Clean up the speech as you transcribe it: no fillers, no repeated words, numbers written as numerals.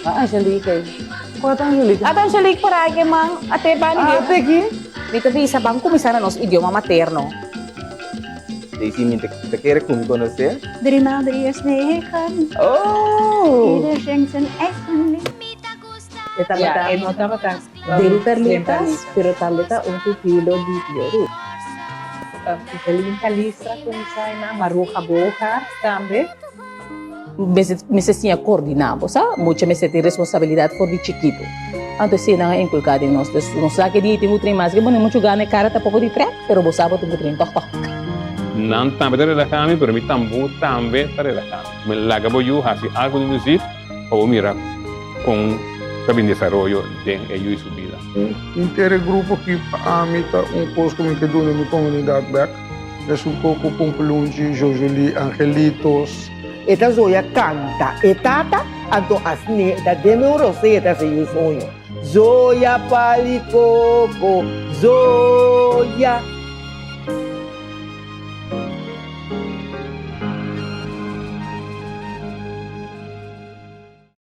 Ah, Angelique. Quanto Angelique? At Angelique paragi mang ate bani Ah, di. Teki? Dito vi sa bangko misana nos idioma materno. Daisy, te quiere conocer? Drie is 9. Oh! Ieder zingt zijn eigen lied. Esta en otra mata. Dentarlitas, pero talita un kilo di pioro. Galing kalistra kung sa na maruha boha tambe. Meses tinha coordinado, sa? Mucha meses tem responsabilidade por de chiquito. Antes sim, não é inculcado em nós. Não sabe que dia tem muito mais que bom, muito gana cara tá pouco de trek, pero você sabe tem muito toh toh. Não também para relaxar-me, pero me também para relaxar. Me laga boyu hasi algo de music ou mira com sabe desarrollo de ello e sua vida. Intere grupo que a mita curso como que do na comunidade back. Es un coco Pumpulunji, Jojuli, Angelitos. Esta zoya canta, etata, anto asne, da deme urose eta se yo sonho. Zoya palikoko, Zoya.